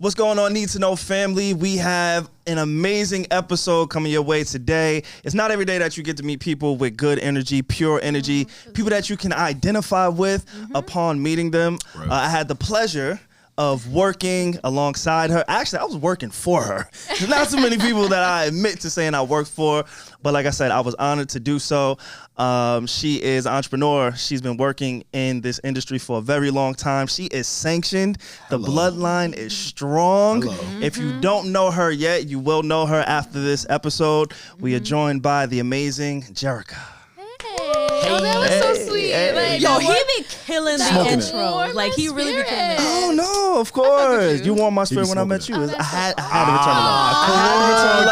What's going on, Need to Know family? We have an amazing episode coming your way today. It's not every day that you get to meet people with good energy, pure energy, people that you can identify with upon meeting them. Right. I had the pleasure of working alongside her. Actually, I was working for her. There's not too many people that I admit to saying I worked for, but like I said, I was honored to do so. She is an entrepreneur. She's been working in this industry for a very long time. She is sanctioned. The bloodline is strong. If you don't know her yet, you will know her after this episode. We are joined by the amazing Jerrica. Oh, that was so sweet. Like, yo, he be killing the intro. Like, he really be killing it. Oh, no, of course. You warmed my spirit when I met you. I had to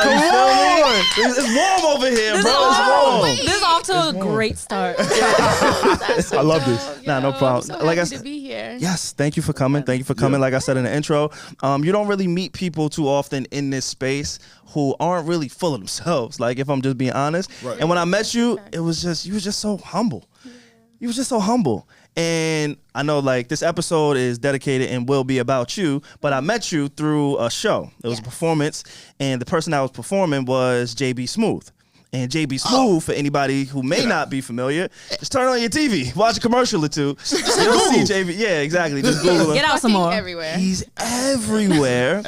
return it. It's warm over here, bro. It's warm. This is off to a great start. I love this. Nah, no problem. So like I said, to be here. Yes, thank you for coming. Thank you for coming. Like I said in the intro, you don't really meet people too often in this space who aren't really full of themselves. Like, if I'm just being honest. Right. And when I met you, you was just so humble. You was just so humble. And I know, like, this episode is dedicated and will be about you, but I met you through a show. It was a performance, and the person that was performing was JB Smooth. And JB Smooth, for anybody who may not be familiar, just turn on your TV, watch a commercial or two. You'll see JB. Yeah, exactly. Just Google him. Get out some more. Everywhere. He's everywhere.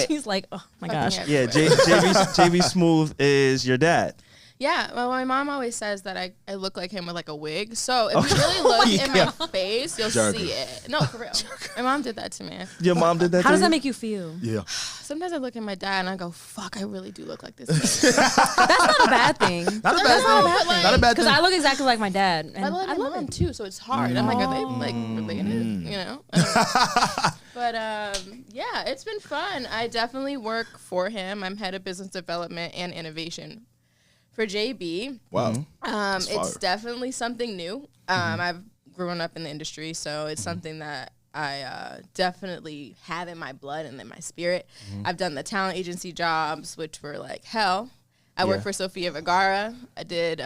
She's like, oh my gosh. Yeah, JB Smooth is your dad. Yeah, well, my mom always says that I look like him with like a wig. So if you really look in my face, you'll see it. No, for real. My mom did that to me. Your mom did that How to does you? that make you feel? Yeah. Sometimes I look at my dad and I go, fuck, I really do look like this. That's not a bad thing. Not a bad thing. Because I look exactly like my dad. And I love him too, so it's hard. I'm like, are they like related? You know? But yeah, it's been fun. I definitely work for him. I'm head of business development and innovation for JB. Wow. It's definitely something new. I've grown up in the industry, so it's something that I definitely have in my blood and in my spirit. I've done the talent agency jobs, which were like hell. I worked for Sofia Vergara. I did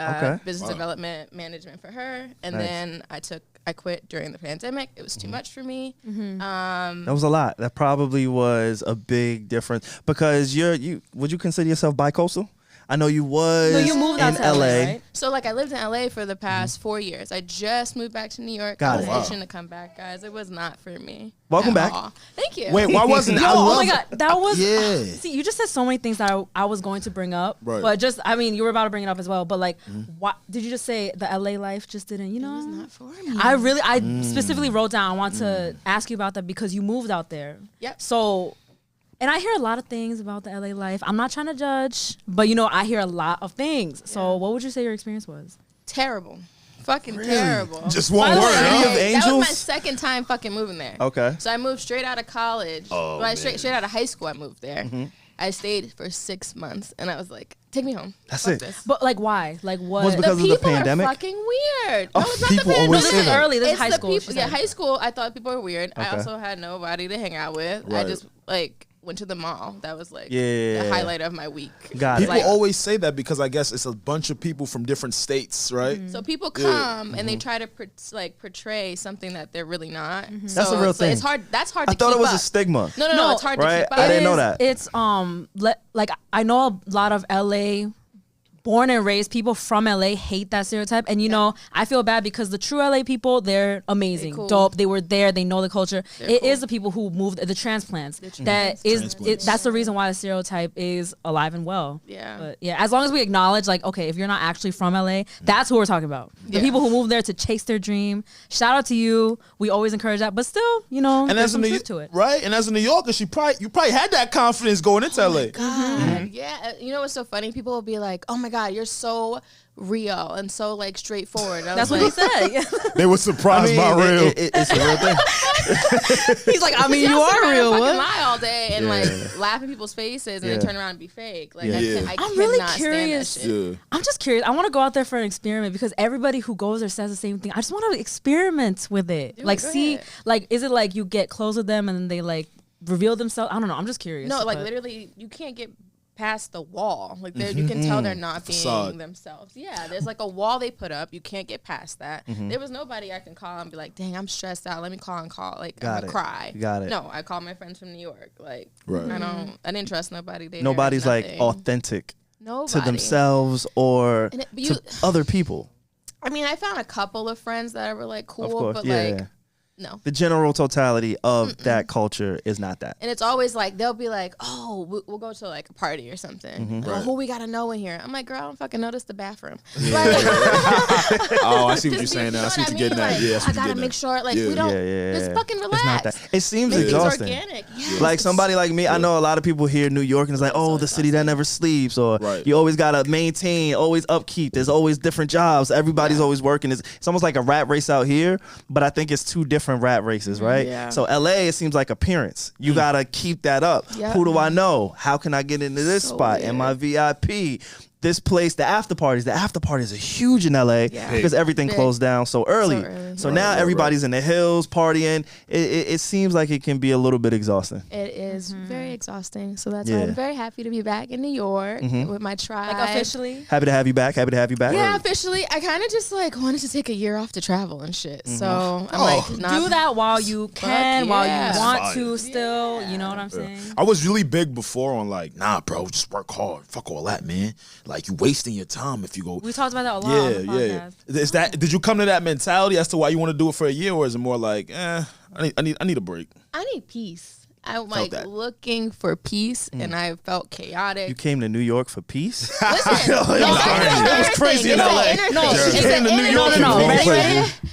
business development management for her, and then I quit during the pandemic. It was too much for me. That was a lot. That probably was a big difference because would you consider yourself bicoastal? I know you was. No, you moved out to LA, right? So like I lived in LA for the past 4 years. I just moved back to New York. Got I was it. itching to come back, guys. It was not for me. Welcome back. All. Thank you. Wait, why wasn't it? Oh my God, that was. Yeah. See, you just said so many things that I was going to bring up, right. but you were about to bring it up as well. But like, why did you just say the LA life just didn't? You know, It was not for me. I specifically wrote down. I want to ask you about that because you moved out there. Yep. So. And I hear a lot of things about the LA life. I'm not trying to judge, but I hear a lot of things. So what would you say your experience was? Terrible. Fucking terrible. Just one word, City of huh? Angels? That was my second time fucking moving there. Okay. So I moved straight out of college. Straight out of high school I moved there. I stayed for 6 months and I was like, take me home. That's Fuck it. This. But like, why? Like, what? Was it because of the pandemic? Are fucking weird. Oh, No, it's not people the pandemic. always this say is that. early. This is It's high the school. people. Yeah, high school. I thought people were weird. I also had nobody to hang out with. Right. I just went to the mall. That was like Yeah. the highlight of my week. Got it. People always say that because I guess it's a bunch of people from different states, right? So people come and they try to portray something that they're really not. So That's a real thing. It's hard. That's hard. I to thought keep it was up. a stigma. No, it's hard right? to keep up. I didn't know that. It's like I know a lot of LA born and raised people from LA hate that stereotype, and I feel bad because the true LA people, they're amazing, Cool. dope. They were there, they know the culture. It cool. is the people who moved, the transplants. That's the reason why the stereotype is alive and well. Yeah. But yeah, as long as we acknowledge, like, okay, if you're not actually from LA, that's who we're talking about. The people who moved there to chase their dream. Shout out to you. We always encourage that, but still, And there's as some a truth to it. right? And as a New Yorker, you probably had that confidence going into LA. God. Yeah. You know what's so funny? People will be like, "Oh my God, you're so real and so like straightforward." That's what he said. They were surprised by real. It's a real thing. He's like, you Y'all sit are around real. and What? fucking lie all day and like laugh in people's faces and then turn around and be fake. Like I I'm really cannot curious. stand that shit. Yeah. I'm just curious. I want to go out there for an experiment because everybody who goes there says the same thing. I just want to experiment with it. Dude, like, go see, ahead. like, is it like you get close with them and then they like reveal themselves? I don't know. I'm just curious. No, like but- literally, you can't get past the wall. Like you can tell they're not being Facade. themselves. Yeah, there's like a wall they put up. You can't get past that. There was nobody I can call and be like, dang, I'm stressed out. Let me call. Like, I'm gonna cry. Got it. No, I call my friends from New York. Like, Right. I didn't trust nobody there. Nobody's like nothing. authentic Nobody. to themselves or And to other people. I mean, I found a couple of friends that were like cool, Of course, but yeah, like, yeah. no. The general totality of that culture is not that. And it's always like, they'll be like, oh, we'll go to like a party or something. Well, who we got to know in here? I'm like, girl, I don't fucking notice the bathroom. Like, Oh, I see what you're just saying now. I see what you're I getting mean? at. Like, Yeah, I gotta make sure, like, we don't, just fucking It's not relax. that. It seems Make things exhausting. organic. Yes. Like somebody like me, I know a lot of people here in New York, and it's like, oh, the city that never sleeps, or Right. you always gotta maintain, always upkeep. There's always different jobs. Everybody's always working. It's almost like a rat race out here, but I think it's two different rat races, right? Yeah. So LA, it seems like appearance. You gotta keep that up. Yep. Who do I know? How can I get into this So spot? Am I weird. VIP? This place, the after parties are huge in LA Yeah. because everything Big. closed down so early. So Right, now everybody's in the hills partying. It seems like it can be a little bit exhausting. It is very exhausting. So that's Yeah. why I'm very happy to be back in New York with my tribe. Like officially. Happy to have you back. Yeah, officially. I kind of just like wanted to take a year off to travel and shit. So I'm like, nah, Do that while you can, while yeah. you want Fire. to still. You know what I'm saying? I was really big before on like, nah, bro, just work hard. Fuck all that, man. Like, you wasting your time if you go. We talked about that a lot on the podcast. Is that? Did you come to that mentality as to why you want to do it for a year, or is it more like, I need a break? I need peace. I'm Felt like that. looking for peace, and I felt chaotic. You came to New York for peace? Listen, It was crazy in LA.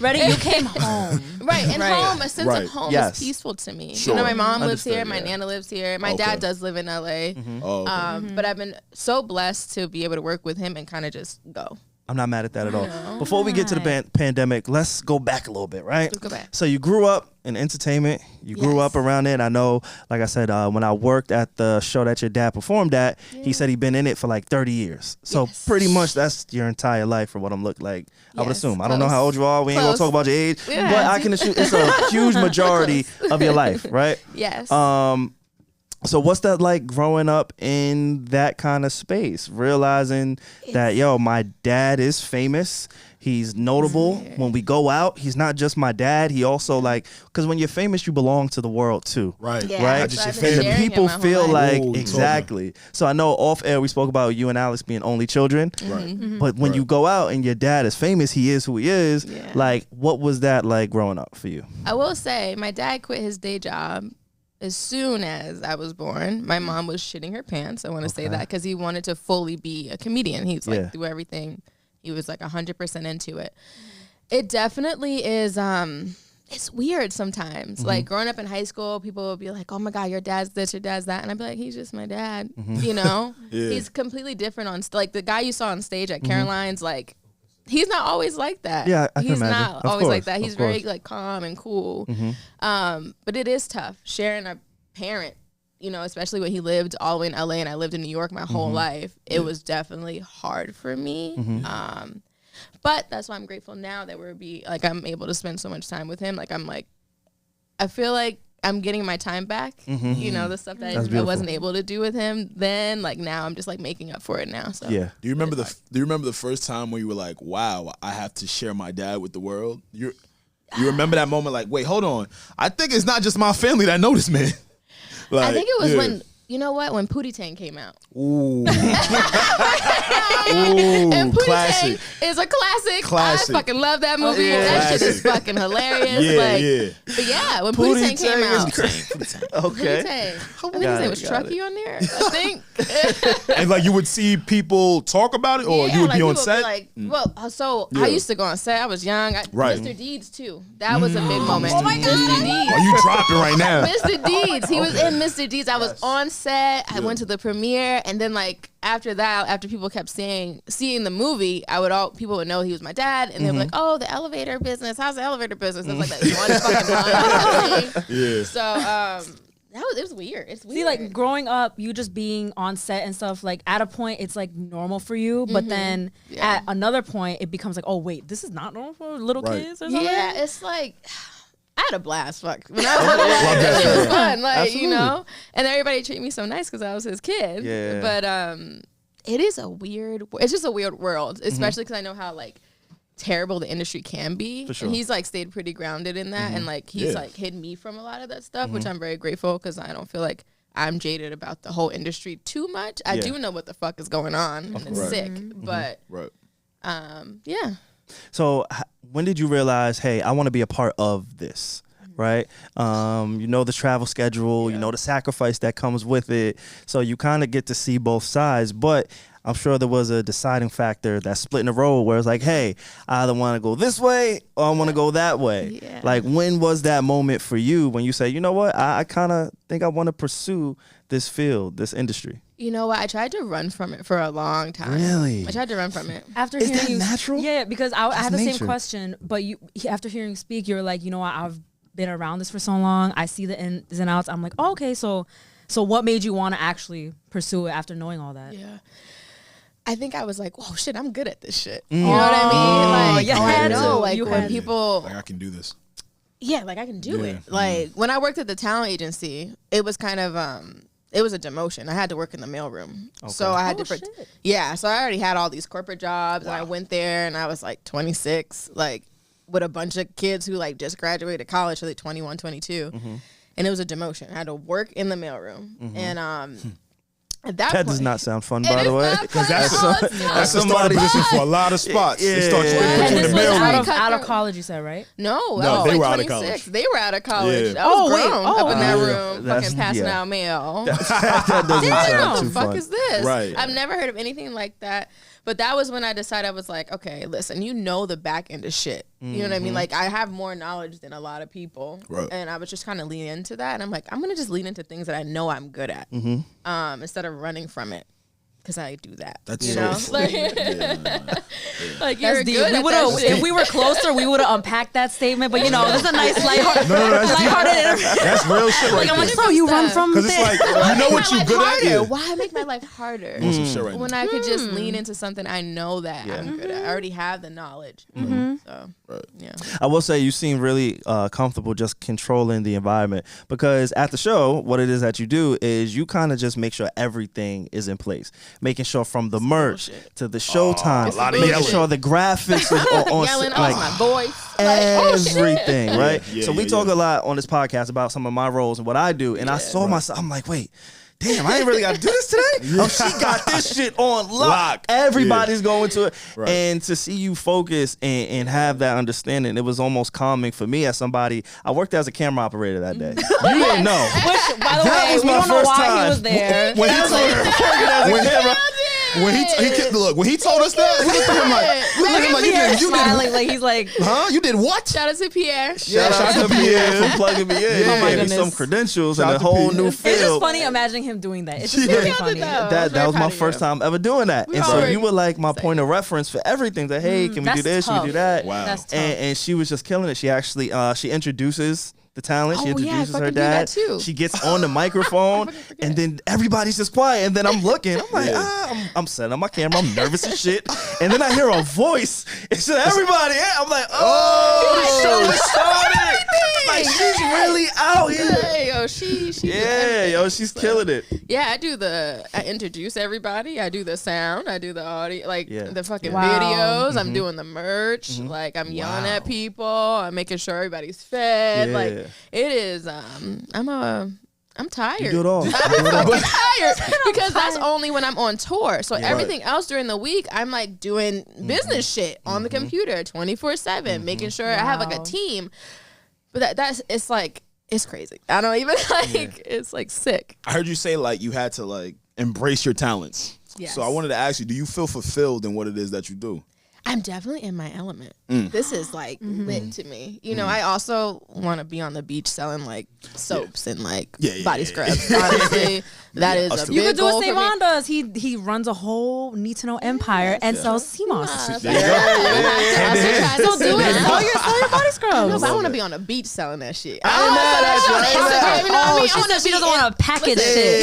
Ready? You came home. Right, and Right. home, a sense Right. of home Yes. is peaceful to me. Sure. You know, my mom lives Understood, here, my yeah. nana lives here, my Okay. dad does live in LA. Oh, okay. But I've been so blessed to be able to work with him and kind of just go. I'm not mad at that at all. Before we get to the pandemic, let's go back a little bit, right? Let's go back. So you grew up in entertainment. You grew Yes. up around it. I know, like I said, when I worked at the show that your dad performed at, he said he'd been in it for like 30 years. So Yes. pretty much that's your entire life for what I'm looking like. I would Yes, assume. I don't know close. how old you are. We ain't going to Close. talk about your age. We don't But have I to. can assume it's a huge majority of your life, right? Yes. So what's that like growing up in that kind of space? Realizing that, yo, my dad is famous. He's notable. When we go out, he's not just my dad. He also like, because when you're famous, you belong to the world too. Right. Yeah, Right? that's Just why I've your been And the family. sharing him people my whole feel life. like, Ooh, exactly. So I know off air we spoke about you and Alex being only children. Right. But when you go out and your dad is famous, he is who he is. Yeah. Like, what was that like growing up for you? I will say, my dad quit his day job as soon as I was born. My mom was shitting her pants. I want to say that because he wanted to fully be a comedian. He was like Yeah. through everything. He was like 100% into it. It definitely is. It's weird sometimes. Like growing up in high school, people will be like, "Oh my God, your dad's this, your dad's that," and I'd be like, "He's just my dad." You know, Yeah. he's completely different on like the guy you saw on stage at Caroline's. Like, he's not always like that. Yeah, I can he's imagine. not Of always like course, that. of He's very course. like calm and cool. But it is tough sharing a parent. You know, especially when he lived all the way in LA and I lived in New York my whole life. It was definitely hard for me. But that's why I'm grateful now that I'm able to spend so much time with him. Like I feel like I'm getting my time back. You know, the stuff that That's I beautiful. wasn't able to do with him then. Like now I'm just like making up for it now. So Yeah. Do you remember the first time when you were like, wow, I have to share my dad with the world? You remember that moment like, wait, hold on. I think it's not just my family that know this man. Like, I think it was yeah. when, you know what, when Pootie Tang came out. Ooh. And Pootie classic. Tang is a classic. Classic. I fucking love that movie. Yeah. That shit is Classic. fucking hilarious. Yeah, like, yeah. But yeah, when Pootie Tang came out. Pootie Okay. Tang. I think his Got name it, was got Truckee on there. I think. And like you would see people talk about it, or you would like, be on people set. Like, well, so Yeah. I used to go on set. I was young. Right. Mr. Deeds too. That was a big moment. Oh my God. Mr. Deeds. Are you dropping right now? Mr. Deeds. He was in Mr. Deeds. I was on set. I went to the premiere, and then like after that, after people kept seeing the movie, people would know he was my dad, and they'd be like, "Oh, the elevator business. How's the elevator business?" It was like that one fucking line. Yeah. So it was weird. It's weird. See, like growing up, you just being on set and stuff, like at a point, it's like normal for you. But then at another point, it becomes like, oh, wait, this is not normal for little Right. kids or something? Yeah, it's like I had a blast. Fuck. When I was little, it was fun. Like, Absolutely. you know, and everybody treated me so nice because I was his kid. Yeah. But it is it's just a weird world, especially because I know how like terrible the industry can be. For sure. And he's like stayed pretty grounded in that, and like he's like hid me from a lot of that stuff, which I'm very grateful because I don't feel like I'm jaded about the whole industry too much. I do know what the fuck is going on, and it's sick. But yeah. So when did you realize, hey, I want to be a part of this? Right? You know the travel schedule, you know the sacrifice that comes with it. So you kind of get to see both sides. But I'm sure there was a deciding factor that split in the road where it's like, hey, I either want to go this way or I want to go that way. Yeah. Like, when was that moment for you when you say, you know what, I kind of think I want to pursue this field, this industry? You know what? I tried to run from it for a long time. Really? I tried to run from it. After Is hearing that you, natural? Yeah, because I had the nature. same question, but after hearing you speak, you're like, you know what, I've been around this for so long. I see the ins and outs. I'm like, oh, okay, so what made you want to actually pursue it after knowing all that? Yeah. I think I was like, oh shit, I'm good at this shit. You know what I mean? Like, you I had know, to. like You when had to. people, Like I can do this. yeah, like I can do Yeah. it. Like when I worked at the talent agency, it was kind of, it was a demotion. I had to work in the mailroom. So I had Oh, to, shit. yeah. So I already had all these corporate jobs, and I went there, and I was like 26, like with a bunch of kids who like just graduated college, so like 21, 22. And it was a demotion. I had to work in the mailroom. And at that That point, does not sound fun, it by is the way. not fun at all. It's not. That's the starting position for a lot of spots. They start you, they put And you in this the was mailroom. out of college, you said, right? No, No, I was they like were out of 26. college. They were out of college. Yeah. I was Oh, wait. grown Oh, up in that wow. room, That's- fucking passing yeah. out mail. That doesn't Damn, sound too fuck fun. is this? Right. I've never heard of anything like that. But that was when I decided, I was like, okay, listen, you know the back end of shit. You know what I mean? Like, I have more knowledge than a lot of people. Right. And I was just kind of leaning into that. And I'm like, I'm going to just lean into things that I know I'm good at instead of running from it. Because I do that. That's you so know? funny. Like, you're That's deep. good We at would that have, shit. if we were closer, we would have unpacked that statement. But you know, this is a nice lighthearted interview. That's real shit right Like, I'm like, there. so you run from Because it's this? like, you know what my you life good at? harder? Yeah. Why make my life harder? Want some shit right When now. I could just lean into something I know that I'm good at. I already have the knowledge. So, yeah. I will say you seem really comfortable just controlling the environment, because at the show, what it is that you do is you kind of just make sure everything is in place, making sure from the merch bullshit. to the showtime, It's a making bullshit. sure the graphics is on Yelling like off my voice. Like, oh, shit. everything, right? Yeah, so we yeah, talk yeah. a lot on this podcast about some of my roles and what I do, and I saw myself, I'm like, wait. Damn, I ain't really got to do this today. Oh, she got this shit on lock. Everybody's going to it. Right. And to see you focus and have that understanding, it was almost calming for me as somebody. I worked as a camera operator that day. You didn't know. Which, by the That way, was we my don't know first why time. he was there. When he told when he told us that, we looked at him like, you Smiling, did, like he's like, huh? You did what? Shout out to Pierre. Shout out to Pierre for plugging me in. Oh my He gave me goodness. some credentials Shout and a out to whole Pierre. new it's just field. funny imagining him doing that. It's just very funny. That was my first time ever doing that. And so already you were like my point of reference for everything. That, hey, can we do that's this? Can we tough. do that? Wow. That's tough. And she was just killing it. She actually she introduces the talent. She Oh, yeah, I introduces her fucking do that dad. too. She gets on the microphone, and then everybody's just quiet. And then I'm looking. I'm like, I'm setting up my camera. I'm nervous as shit. And then I hear a voice. It said, everybody. I'm like, oh, the show is started. Like, she's really out here. Hey, yo, she Yeah, everything. yo, she's killing it. Yeah, I introduce everybody. I do the sound. I do the audio, like Yeah. the fucking Wow. videos. Mm-hmm. I'm doing the merch. Like I'm yelling at people. I'm making sure everybody's fed. Yeah. Like it is. I'm tired. You do it all. I'm fucking tired because that's only when I'm on tour. So everything else during the week, I'm like doing business shit on the computer 24/7, making sure I have like a Wow. team. But that's it's like it's crazy. I don't even like it's like sick. I heard you say like you had to like embrace your talents. Yes. So I wanted to ask you, do you feel fulfilled in what it is that you do? I'm definitely in my element. This is like lit to me. You know, I also want to be on the beach selling like soaps and like body scrubs. Honestly, that is us a too. big you could do goal what for me. Savon does. He runs a whole need to know empire and sells sea moss. There you go. Hand in hand. So do it. Sell your body No, scrubs. but I want to be on the beach selling that shit. I ain't mad at you. I ain't mad at you. You know what I mean? She said she doesn't want to package Listen, shit.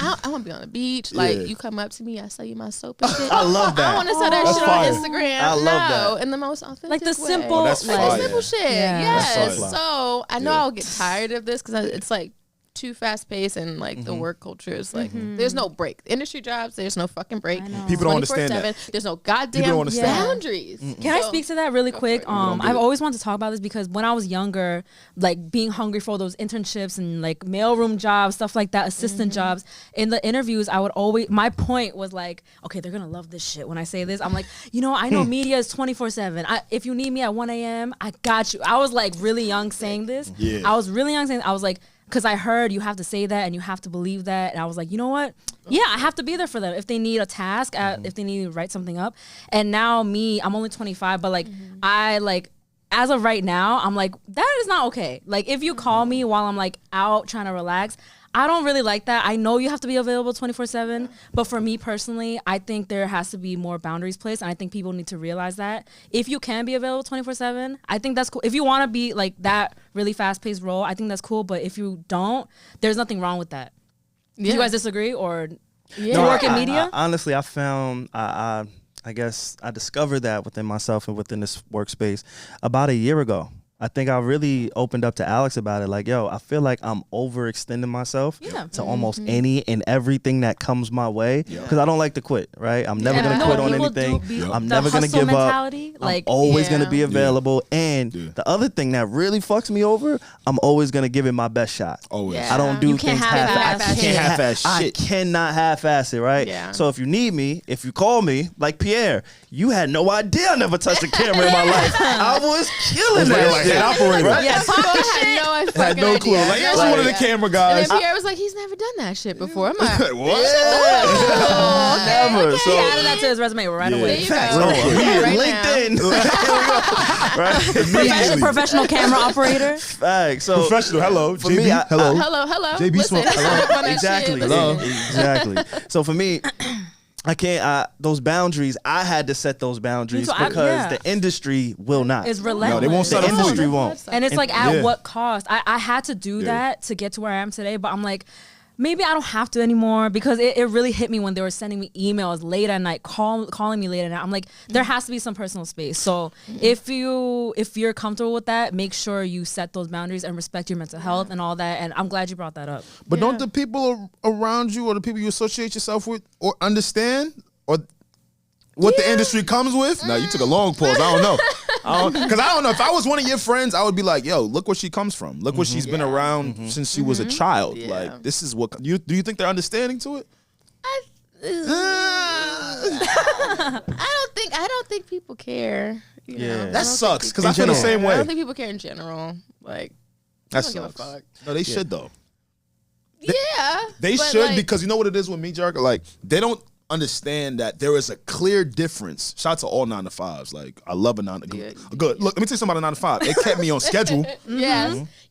yo, I want to be on the beach. Like Yeah. you come up to me, I sell you my soap and shit. I love that. I want to sell that That's shit fire. on Instagram. I love that. In the most authentic Like the way. simple, that's Like fire. the simple shit. Yeah. Yes. That's fire. So I know Yeah. I'll get tired of this because it's like too fast paced and like the work culture is like there's no break. Industry jobs, there's no fucking break. I know. People don't understand 24/7. that. There's no goddamn People don't understand. boundaries. Can I So- speak to that really quick? don't get I've it. always wanted to talk about this because when I was younger, like being hungry for those internships and like mailroom jobs, stuff like that, assistant jobs, in the interviews, I would always, my point was like, okay, they're going to love this shit when I say this. I'm like, I know media is 24/7. If you need me at 1 a.m., I got you. I was like really young saying this. Yeah. I was really young saying, I was like, because I heard you have to say that and you have to believe that. And I was like, you know what? Yeah, I have to be there for them. If they need a task, if they need to write something up. And now I'm only 25, but like, I like, as of right now, I'm like, that is not okay. Like, if you call me while I'm like out trying to relax, I don't really like that. I know you have to be available 24/7, but for me personally, I think there has to be more boundaries placed, and I think people need to realize that. If you can be available 24/7, I think that's cool. If you want to be like that really fast-paced role, I think that's cool, but if you don't, there's nothing wrong with that. Do you guys disagree or Yeah. to work in media? Honestly, I found I guess I discovered that within myself and within this workspace about a year ago. I think I really opened up to Alex about it. Like, yo, I feel like I'm overextending myself to almost any and everything that comes my way because I don't like to quit, right? I'm never going to quit on anything. I'm never going to give up. Like, I'm always going to Yeah. be available. And the other thing that really fucks me over, I'm always going to give it my best shot. Always. Yeah. I don't do You can't things half-ass half-assed. shit. Can't half-ass I shit. cannot half-ass it, right? Yeah. So if you need me, if you call me, like Pierre, you had no idea I never touched a camera in my life. I was killing that like shit. head operator. Right? Yeah, people had no Had no clue. Like, yeah, idea. one of the camera And guys. then Pierre was like, he's never done that shit before. I'm like, What? Never. he So added that to his resume right away. there you facts. go. Oh, Yeah, right LinkedIn. Immediately. Professional camera operator. Facts. So Professional. Hello. For JB. me, I- hello. Hello. JB Listen, Smoke. Hello. on that exactly. shit. Hello. Exactly. So for me, I can't. Those boundaries, I had to set those boundaries Me too. because the industry will not. It's relentless. No, they won't set The up for industry you. won't. And it's like, at Yeah. what cost? I had to do that to get to where I am today, but I'm like, maybe I don't have to anymore because it really hit me when they were sending me emails late at night, calling me late at night. I'm like, there has to be some personal space. So if you're comfortable with that, make sure you set those boundaries and respect your mental health and all that. And I'm glad you brought that up. But don't the people around you or the people you associate yourself with or understand or what the industry comes with? No, you took a long pause. I don't know. Because I don't know. If I was one of your friends, I would be like, yo, look where she comes from. Look where she's been around since she was a child. Yeah. Like, this is what... do you think they're understanding to it? I don't think people care. You know? Yeah. I That don't sucks think because I feel the general. same I way. don't think people care in general. Like, That don't give a sucks. fuck. No, they should though. yeah, They but, should like, because you know what it is with me, Jerrica? Like, they don't understand that there is a clear difference. Shout out to all 9-to-5s. Like, I love a 9 to Yeah. Good. Look, let me tell you something about a 9-to-5. It kept me on schedule.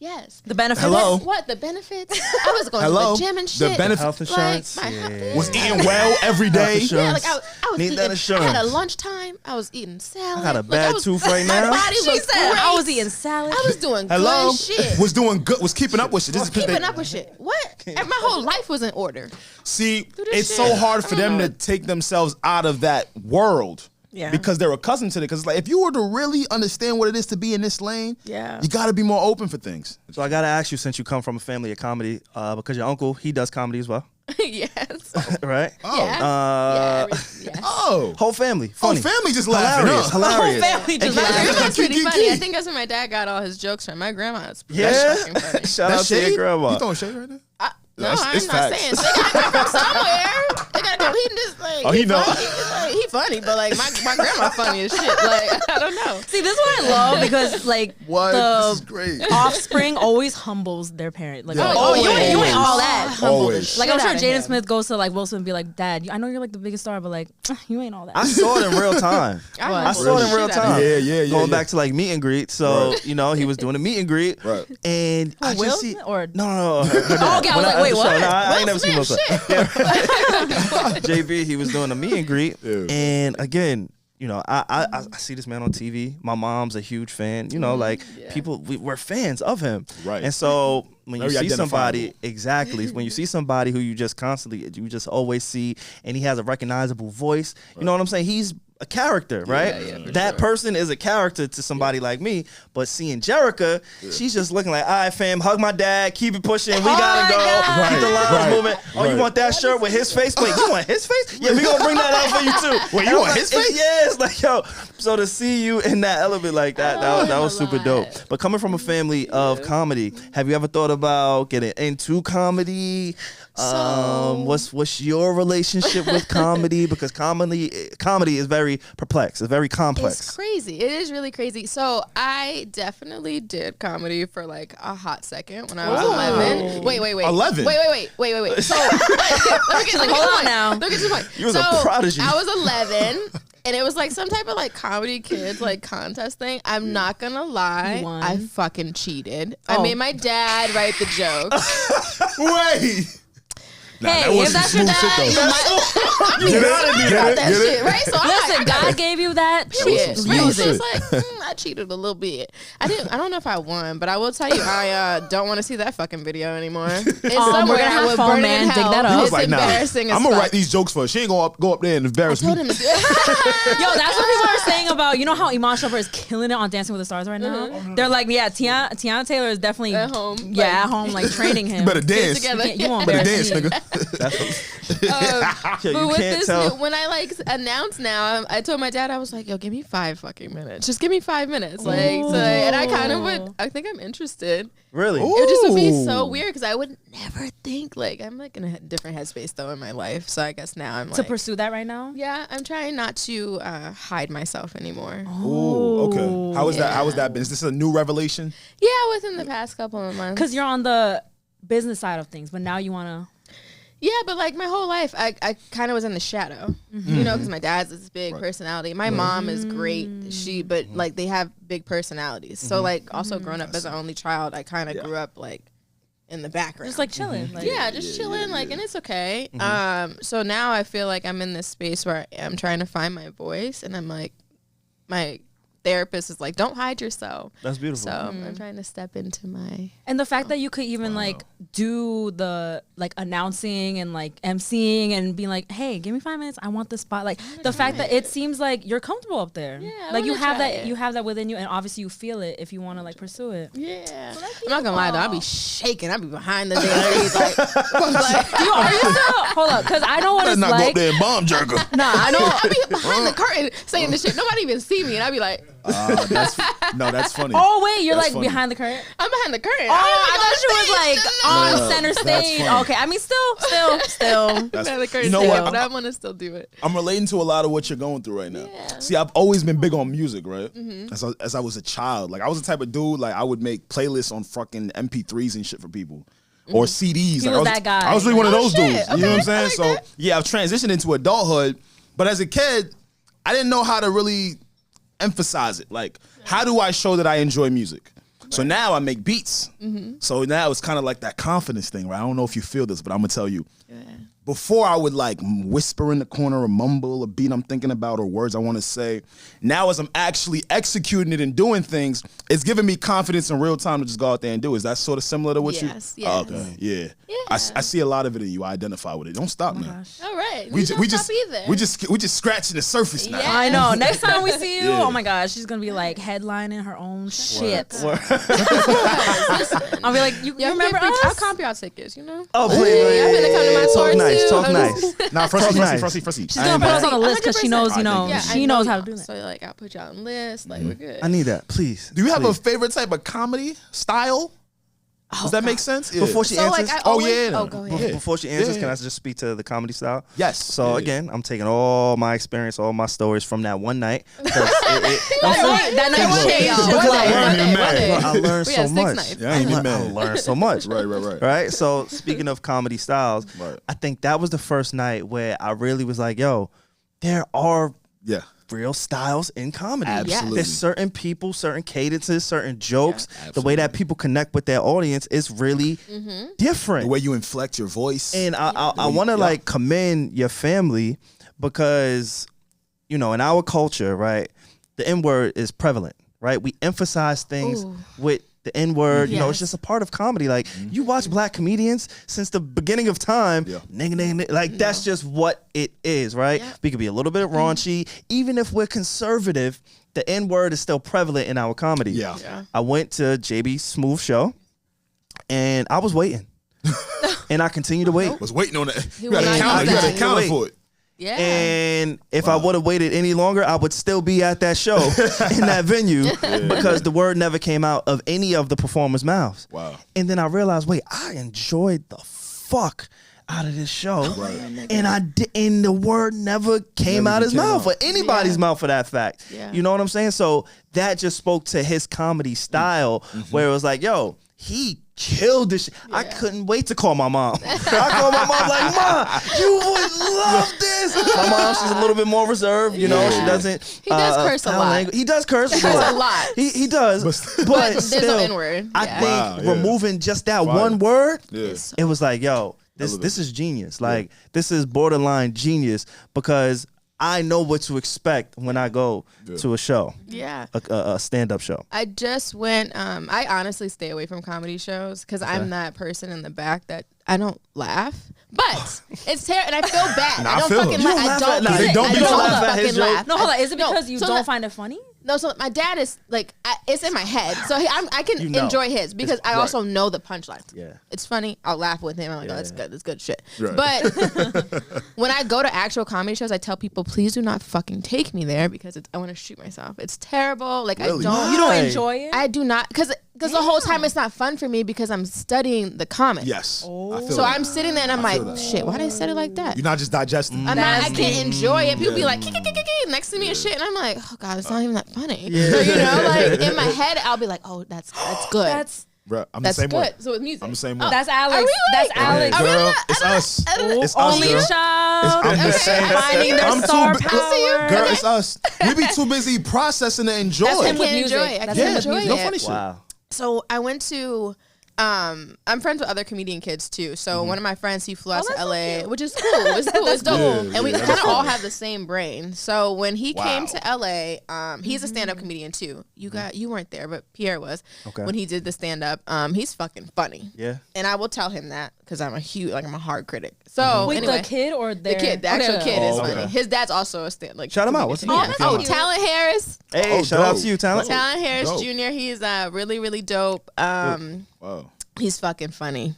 Yes. The benefits. Hello? What the benefits? I was going Hello? to the gym and The shit. benefit- Health insurance. Like, Yeah. Was eating well every day. Health Yeah, insurance. like I was Need eating. that I had a insurance. lunchtime. I was eating salad. I got a Like, bad was- tooth right My now. body She looked said great. I was eating salad. I was doing Hello? good shit. Was doing good. Was keeping up with shit. This is 'cause Keeping they- up with shit. What? And my whole life was in order. See, Do this it's shit. so hard for I don't them to know. take themselves out of that world. Yeah. Because they're accustomed to it. Because like, if you were to really understand what it is to be in this lane, Yeah. you got to be more open for things. So I gotta ask you, since you come from a family of comedy, because your uncle, he does comedy as well, Yes. right? Yeah. Yeah. Oh, Whole family, funny, family just laughing. hilarious, Huh? hilarious. family just My laughing. grandma's pretty Kiki. funny. I think that's where my dad got all his jokes from. My grandma is pretty Yeah, fucking funny. shout out That to your shade? grandma. You throwing shade right now? No, That's- I'm it's not facts. saying. They gotta come from somewhere. They gotta come. He just like. Oh, he know. Funny. He funny, but like my grandma funny as shit. Like I don't know. See, this is what I love because like What? This is the great. offspring always humbles their parent. Like, Yeah. oh, you ain't Always. all that. Always. Like I'm Shit sure outta Jaden him. Smith goes to like Will Smith and be like, Dad, I know you're like the biggest star, but like you ain't all that. I saw it in real time. I saw it in real time. Yeah. Going back to like meet and greet. So, Right. you know, he was doing a meet and greet. Right. And I Will just see. Smith or No. her Oh, dad. okay, I When was like, at wait, the show, what? no, I ain't Will never seen Will Smith, Smith. JB, he was doing a meet and greet. Yeah. And again, you know, I see this man on TV. My mom's a huge fan. You know, like people, we're fans of him. Right. And so when you Very see somebody, identifiable. exactly, when you see somebody who you just constantly, you just always see, and he has a recognizable voice. You know what I'm saying? He's a character, right? That person is a character to somebody like me. But seeing Jerrica, she's just looking like, all right, fam, hug my dad, keep it pushing, we gotta go, keep the lines moving. Oh, you want that shirt with his face? Wait, you want his face? Yeah, we gonna bring that out for you too. Wait, you want his face? Yeah, it's like, yo. So to see you in that element like that, that was super dope. But coming from a family of comedy, have you ever thought about getting into comedy? What's your relationship with comedy? Because comedy is very perplexed. It's very complex. It's crazy. It is really crazy. So I definitely did comedy for like a hot second when I was 11. Wait. 11? Wait. So let me get hold on now. Let me get to the point. You was a prodigy. I was 11. And it was like some type of like comedy kids like contest thing. I'm not gonna lie, I fucking cheated. I made my dad write the jokes. Wait. Nah, hey, if that's your dad, you gotta do that shit, right? So listen, God gave you that. Shit. Right? So it. it's like I cheated a little bit. I don't know if I won, but I will tell you, I don't want to see that fucking video anymore. It's somewhere we're gonna have phone man dig that up. It's like, embarrassing. I'm gonna write these jokes for her. She ain't gonna go up there and embarrass me. I told him to do it. Yo, that's what people are saying about. You know how Iman Shumpert is killing it on Dancing with the Stars right now? They're like, yeah, Tiana Taylor is definitely at home. Yeah, at home, like training him. You better dance. You won't Better embarrass dance, me. nigga. But you with can't this tell. when I like announced now, I told my dad, I was like, yo, give me 5 fucking minutes. Just give me 5 minutes. Like, so, and I kind of would, I think I'm interested. Really? It just would be so weird because I would never think, like, I'm like in a different headspace though in my life. So I guess now I'm To like, pursue that right now? yeah, I'm trying not to hide myself anymore. Ooh, okay. How was that? How was that been? Is this a new revelation? Yeah, within the past couple of months. Because you're on the business side of things, but now you want to. Yeah, but like my whole life, I kind of was in the shadow, you know, because my dad's this big personality. My mom is great, but like they have big personalities. So like also growing up as an only child, I kind of grew up like in the background. Just like chilling. Like, Yeah, just chilling, like, and it's okay. So now I feel like I'm in this space where I'm trying to find my voice, and I'm like, my therapist is like, don't hide yourself. That's beautiful. So I'm trying to step into my. And the fact that you could even like do the like announcing and like emceeing and being like, hey, give me 5 minutes, I want this spot. Like the fact that it seems like you're comfortable up there. Yeah, I like you wanna have try that it. you have that within you, and obviously you feel it if you want to like pursue it. Yeah, I'm not gonna lie though, I'll be shaking. I'll be behind the damn like Are you still hold up? Because I know what Let's it's not go up like. there and bomb jerker. Nah, I know. I'll be behind the curtain saying this shit. Nobody even see me, and I'll be like, That's funny. Oh wait, you're That's like funny. behind the curtain. I'm behind the curtain. Oh, I thought you was like on center That's stage. funny. Okay, I mean, still. behind the curtain. You know what? But I want to still do it. I'm relating to a lot of what you're going through right now. Yeah. See, I've always been big on music, right? As I was a child, like I was the type of dude, like I would make playlists on fucking MP3s and shit for people. Or CDs. He like, was that guy. I was really one of those shit. dudes. You know what I'm saying? like So that. yeah, I've transitioned into adulthood. But as a kid, I didn't know how to really emphasize it. Like, how do I show that I enjoy music? So now I make beats. So now it's kind of like that confidence thing, right? I don't know if you feel this, but I'm gonna tell you. Before I would like whisper in the corner or mumble a beat I'm thinking about or words I want to say. Now as I'm actually executing it and doing things, it's giving me confidence in real time to just go out there and do. Is that sort of similar to what Yes, you? yes. Okay, yeah. Yeah. I see a lot of it in you. I identify with it. Don't stop now. All right. We don't just stop either. we just scratching the surface now. Yeah. I know. Next time we see you, Yeah. oh my gosh, she's gonna be like headlining her own shit. Listen. I'll be like, you Y'all remember get free- I'll us? comp y'all tickets, you know? Oh, please. Y'all finna come to my tour Talk nice. too. Talk nice. Nah, Frosty. She's gonna put us on the list because she knows, you know, Yeah, she I knows know how to do y'all. that. So like, I'll put y'all on list. Like, we're good. I need that, please. Do you have Please. a favorite type of comedy style? Does that make sense? Yeah. Before she So answers, like, I Oh, always, yeah. Oh, go ahead. before she answers, Yeah. can I just speak to the comedy style? Yes. So Yeah. again, I'm taking all my experience, all my stories from that one night. 'Cause That night was One day, chaos. one day, I one ain't day, even one day. mad. I learned We so had 6 much. nights. Yeah, I ain't even I mad. learned so much. Right. Right. So speaking of comedy styles, Right. I think that was the first night where I really was like, yo, there are Yeah. real styles in comedy. Absolutely. There's certain people, certain cadences, certain jokes. Yeah, the way that people connect with their audience is really different. The way you inflect your voice. And I want to like commend your family because, you know, in our culture, right, the N word is prevalent, right? We emphasize things Ooh. with the N-word. You know, it's Yes. just a part of comedy. Like, you watch black comedians since the beginning of time. Yeah. Nigga, nigga, nigga. Like, that's just what it is, right? Yeah. We could be a little bit raunchy. Even if we're conservative, the N-word is still prevalent in our comedy. Yeah. Yeah. I went to JB Smooth show, and I was waiting. And I continue to wait. Was waiting on that. You will got to not count. use You got that. to count Wait. for it. Yeah. And if I would have waited any longer, I would still be at that show in that venue because the word never came out of any of the performers' mouths. Wow. And then I realized, wait, I enjoyed the fuck out of this show, and I did, and the word never came out his mouth or anybody's mouth for that fact. Yeah. You know what I'm saying? So that just spoke to his comedy style, where it was like, yo, he killed this shit. I couldn't wait to call my mom. I called my mom like, Ma, you would love this. My mom, she's a little bit more reserved. You know, she doesn't. He does curse a lot. He does curse He curse a lot. He does. But there's still, no N-word. I Yeah. think removing just that one word, Yeah. it was like, yo, this is genius. Like, this is borderline genius because I know what to expect when I go to a show, Yeah. a stand-up show. I just went. I honestly stay away from comedy shows because I'm that person in the back that I don't laugh. But it's terrible, and I feel bad. Nah, I I don't feel fucking him. laugh. You don't I laugh don't. at- nah, they don't I be don't laugh at his fucking joke. laugh. No, hold on. Is it No, because you so don't that- find it funny? No, so my dad is like, it's in my head, so I can You know. enjoy his because I also know the punchlines. Yeah. It's funny. I'll laugh with him. I'm like, oh, that's good. That's good shit. Right. But when I go to actual comedy shows, I tell people, please do not fucking take me there because I want to shoot myself. It's terrible. Like Really? I don't. You don't Right. enjoy it? I do not because the whole time it's not fun for me because I'm studying the comic. Yes. I feel So that. I'm sitting there and I'm feel like, that. shit, why did I say it like that? You're not just digesting. I'm not, I Nasty. can't enjoy it. People be like, next to me and shit. And I'm like, oh God, it's not even that funny. So, you know, like in my head, I'll be like, oh, that's good. That's Bruh, I'm That's the same good. way. So with music. I'm the same way. that's Alex. really? That's Alex. I really Girl, not- it's us. It's us, Only girl. child. I'm the same. Finding their I'm star too bu- power. Girl, it's us. We be too busy processing to enjoy. That's I him with can't music. enjoy it. I That's can't him with enjoy music. No it. funny shit. Wow. So I went to I'm friends with other comedian kids too. So one of my friends, he flew out to that's so LA, cute. which is cool. It's cool. It's dope. Yeah, And we yeah, kind of that's all cool. have the same brain. So when he came Wow. to LA, he's a stand-up comedian too. You weren't there, but Pierre was. Okay. When he did the stand-up, he's fucking funny. Yeah. And I will tell him that because I'm a hard critic. So Wait, anyway, the kid or the kid, the Okay, actual okay. kid is Oh, okay. funny. His dad's also a stand like Shout him out. comedian What's his too. name? Oh, If you don't Talent Harris. Hey, Oh, shout out dope. to you, Talent. Talent Harris Dope. Jr. He's really, really dope. Wow. He's fucking funny.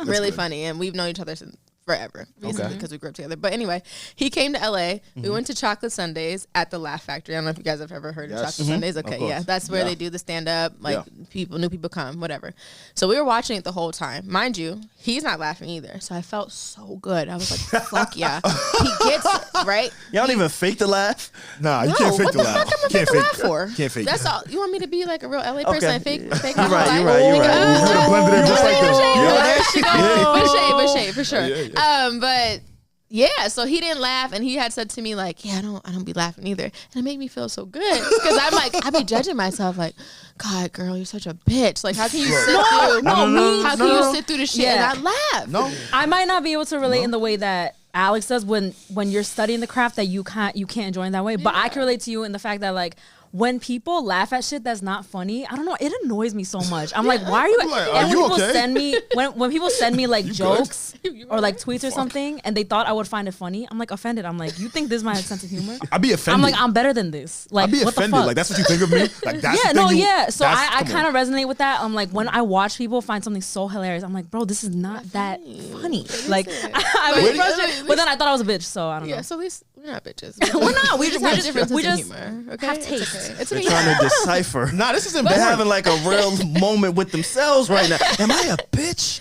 Really funny. And we've known each other since forever. Recently because we grew up together. But anyway, he came to LA. We went to Chocolate Sundays at the Laugh Factory. I don't know if you guys have ever heard of Yes. Chocolate Sundays. Okay, course. yeah. That's where Yeah. they do the stand up, like Yeah. new people come, whatever. So we were watching it the whole time. Mind you, he's not laughing either. So I felt so good. I was like, fuck yeah. He gets it, right? Y'all don't even fake the laugh. Nah, you No, can't fake what the the laugh. fuck I'm gonna Can't fake a laugh for? Can't fake. That's all. You want me to be like a real LA person Okay. and fake Yeah. my You're right, whole you're life? right, you're right. Oh, You could have blended in just like for this. shade, Yeah. there she goes. For shade, for sure. Yeah, But yeah, so he didn't laugh, and he had said to me like, "Yeah, I don't be laughing either," and it made me feel so good because I'm like, I be judging myself like, God, girl, you're such a bitch. Like, how can you sit through? How can you sit through the shit Yeah. and not laugh? No. I might not be able to relate in the way that Alex does when you're studying the craft that you can't enjoy in that way. But I can relate to you in the fact that like when people laugh at shit that's not funny, I don't know, it annoys me so much. I'm like, why are you? Like, and are when you people okay? send me when people send me like jokes You or like tweets or something, and they thought I would find it funny, I'm like offended. I'm like, you think this is my sense of humor? I'd be offended. I'm like, I'm better than this. Like, I'd be what offended. the fuck? Like that's what you think of me. Like that's Yeah, the no, thing you- yeah. So that's- I come kind on. of resonate with that. I'm like, when I watch people find something so hilarious, I'm like, bro, this is not that funny. Like, I was frustrated. But then I thought I was a bitch, so I don't know. Yeah, so at least we're not bitches. We're not. We just have we differences in just humor. Okay, have It's taste. okay. It's They're okay. trying to decipher. Nah, this is They're important. having like a real moment with themselves right now. Am I a bitch?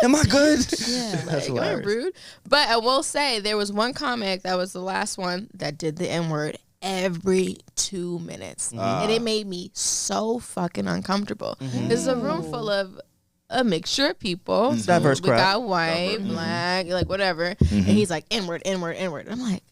Am I good? Yeah. That's Like, I'm rude. But I will say there was one comic that was the last one that did the N word every 2 minutes, and it made me so fucking uncomfortable. This is a room full of a mixture of people. So diverse we crowd. got white, black, like whatever, and he's like N word, N word, N word. I'm like,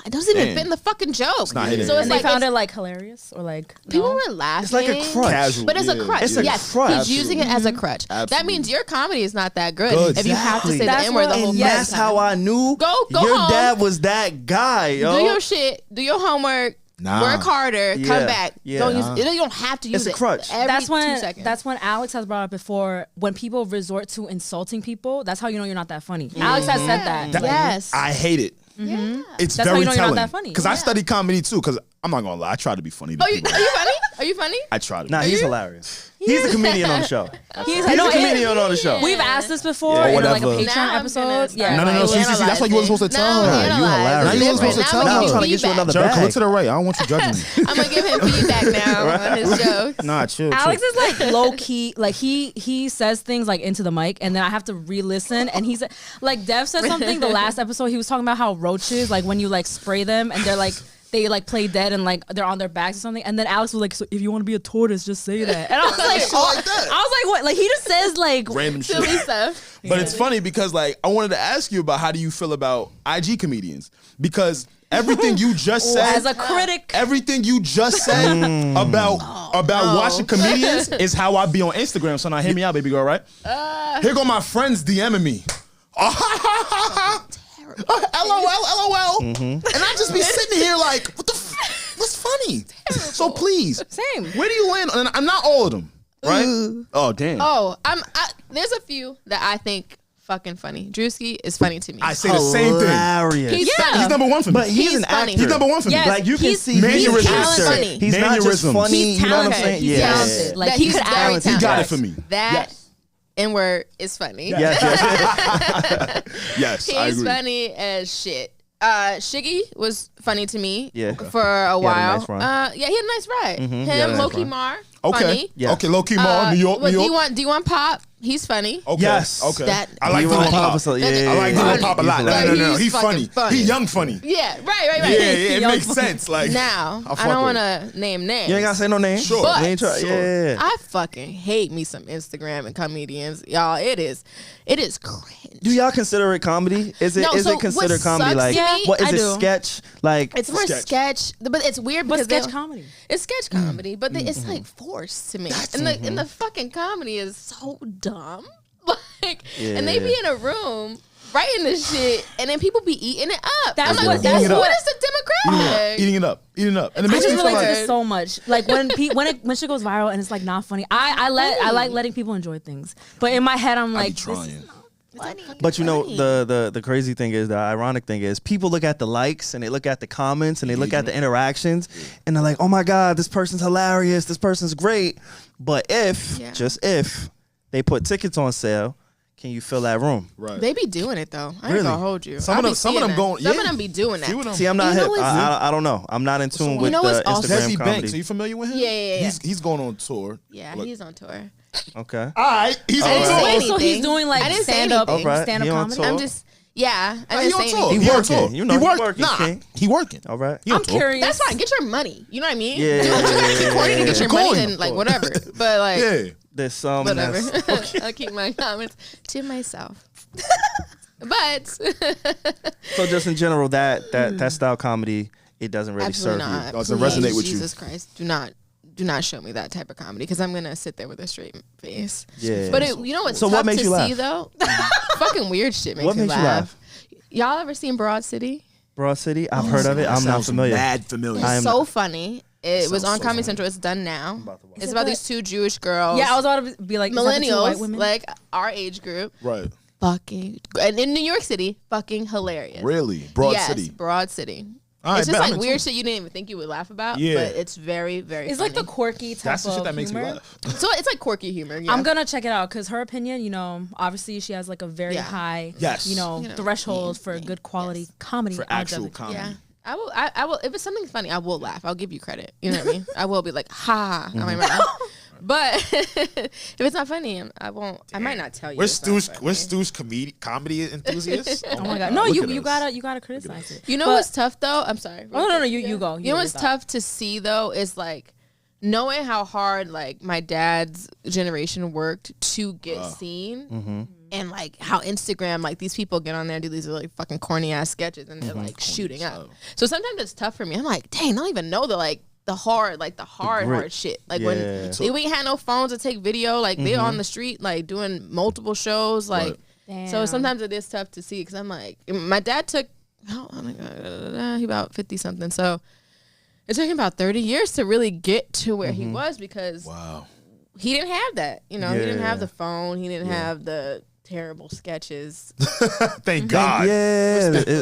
it doesn't even fit in the fucking joke. not hitting. So And it's And they like found it's- it like hilarious or like people no? were laughing. It's like a crutch. Casual. But it's a Yeah, crutch. It's a yes, crutch. he's using it as a crutch. That Absolutely. means your comedy is not that good. Good. If you have to say Exactly. the N word the whole And fucking that's time. how I knew Go your home. dad was that guy, yo. Do your shit. Do your homework. Nah. Work harder, Yeah. come back. Yeah. Don't use you don't have to use It's a it crutch. every That's 2 when seconds. that's when Alex has brought up before. When people resort to insulting people, that's how you know you're not that funny. Alex has said that. Yes. I hate it. Yeah. It's That's how very you know you're not telling. that funny. Because I study comedy too. Because I'm not gonna lie, I try to be funny to Are you people. funny? Are you funny? I try to. Nah, be. he's hilarious. He's a comedian on the show. He's He's no, a comedian on the show. We've asked this before Yeah. in like a Whatever. Patreon Now I'm episode. gonna Yeah, start No, see, that's what you wasn't supposed to tell her. Nah, you hilarious. Now you wasn't supposed to Now tell I'm her. I'm gonna trying to give get you you another Jerrica, bag. look to the right. I don't want you judging me. I'm gonna give him feedback now on his jokes. Nah, chill. Alex is like low key, like he says things like into the mic, and then I have to re-listen. And he's like, Dev said something the last episode. He was talking about how roaches, like when you like spray them, and they're like they like play dead and like they're on their backs or something. And then Alex was like, so if you want to be a tortoise, just say that. And I was like, Shit like that. I was like, what? Like he just says like Random shit. Silly stuff. But it's funny because like I wanted to ask you about how do you feel about IG comedians, because everything you just said as a critic. everything you just said about watching comedians is how I be on Instagram. So now hear me out, baby girl, right? Here go my friends DMing me. LOL. And I just be sitting here like, what the what's funny? So please, Same. where do you land? And I'm not all of them, right? Oh, damn. Oh, there's a few that I think fucking funny. Drewski is funny to me. I say the same thing. Hilarious. He's Yeah. funny. He's number one for me. But he's an funny. actor. He's number one for me. Yes. Like you can He's- see he's his talented. character. He's not just Mannerisms. funny. He's You know what I'm talented. saying? He's Yeah. talented. Like That he he's could very act. talented. He got it for me. That Yes. N-word is funny. Yes, yes. Yes, I He's agree. funny as shit. Shiggy was funny to me Yeah. for a while. nice run. Yeah, he had a nice ride. He had a Him, nice Loki run. Mar, Okay. funny. Yeah. Okay, low key mall, New York, New York. D1 Pop, he's funny. Okay. Yes. Okay. That- I like You D1 want Pop. Papa, so- yeah, That- yeah, I like yeah. D1 Pop a lot. Like, No. he's He's fucking funny. funny. He young funny. Yeah, right. Yeah, it Young makes funny. sense. Like Now, I fuck I don't with want to name names. You ain't gotta say no name. Sure. But- You ain't try. Sure. Yeah. I fucking hate me some Instagram and comedians. Y'all, it is cringe. Do y'all consider it comedy? Is it No, is so it considered what comedy? sucks Like to me- what is I it do. sketch? Like It's more sketch, but it's weird But because sketch they- comedy. It's sketch comedy, but it's like forced to me. And the fucking comedy is so dumb. Like, and they be in a room writing this shit, and then people be eating it up. That's I'm like, what- that's that's what what- is the demographic? eating it up, and it I makes just me feel relate to like this so much. Like when when shit goes viral and it's like not funny. I like letting people enjoy things, but in my head I'm I be like, this trying. is Funny. But you know Funny. the crazy thing is, the ironic thing is, people look at the likes and they look at the comments and they look at the interactions and they're like, oh my god, this person's hilarious, this person's great. But if Yeah. just if they put tickets on sale, can you fill that room? Right. They be doing it though. I ain't Really? gonna hold you. Some I of be them- some of seeing them that. going- Some yeah. of them be doing that. See what I'm- See, I'm not You hip. know what's- I don't know. I'm not in tune with know the what's awesome? Instagram Jesse comedy. Banks, are you familiar with him? Yeah. He's going on tour. Yeah, Like, he's on tour. Okay. all right. He's I on didn't tour. say oh, so he's anything. doing like I didn't say stand up anything. Alright, stand he up on comedy. tour. I'm just I Nah, didn't he on say tour. anything. He on working. tour. You know he he work- working, Nah, King. he working. All right. He on I'm tour. curious. That's fine. Get your money. You know what I mean? Yeah. Keep recording to get your Coin. money, then like whatever. But like Yeah. There's some whatever. that's- I'll keep my comments to myself. But So just in general, that style comedy, it doesn't really absolutely serve not. you. Doesn't Please, resonate with you. Jesus Christ, do not show me that type of comedy because I'm gonna sit there with a straight face. Yeah. But you know what's So tough what makes to you laugh? see though? Fucking weird shit makes What me makes you laugh. laugh? Y'all ever seen Broad City? Broad City, I've heard of it. I'm not Sounds familiar. Mad familiar. I am- It's so funny. It was sounds on so Comedy funny. Central. It's done now. watch It's about these two Jewish girls. Yeah, I was about to be like, is that the two white millennials, women? like our age group. Right. Fucking and in New York City, fucking hilarious. Really? Broad yes, City. Broad City. All right, It's just bet. I'm like in weird tune. shit you didn't even think you would laugh about. Yeah. But it's very, very It's funny. like the quirky type That's the shit of that makes me humor. laugh. So it's like quirky humor. Yeah. I'm gonna check it out because her opinion, you know, obviously she has like a very Yeah. high, Yes. you know, You know, threshold for yeah, good quality comedy. For on actual Jeopardy. comedy. Yeah. I will. If it's something funny, I will laugh. I'll give you credit. You know what I mean? I will be like, ha, on my mouth. But if it's not funny, I won't. I might not tell you. We're it's not Stu's funny. comedy enthusiasts. Oh my god, no, Look you at you us. gotta criticize it. You know But- what's tough though? I'm sorry. Oh no, you go. You know what's stop. tough to see though is like knowing how hard like my dad's generation worked to get seen, and like how Instagram like these people get on there and do these really fucking corny ass sketches and they're like shooting up. So sometimes it's tough for me. I'm like, dang, I don't even know the hard shit. Like Yeah. when we ain't had no phones to take video, like they're on the street like doing multiple shows, like. Damn. So sometimes it is tough to see because I'm like, my dad took, he about 50 something. So It took him about 30 years to really get to where he was because he didn't have that. You know, he didn't have the phone. He didn't have the terrible sketches. Thank God.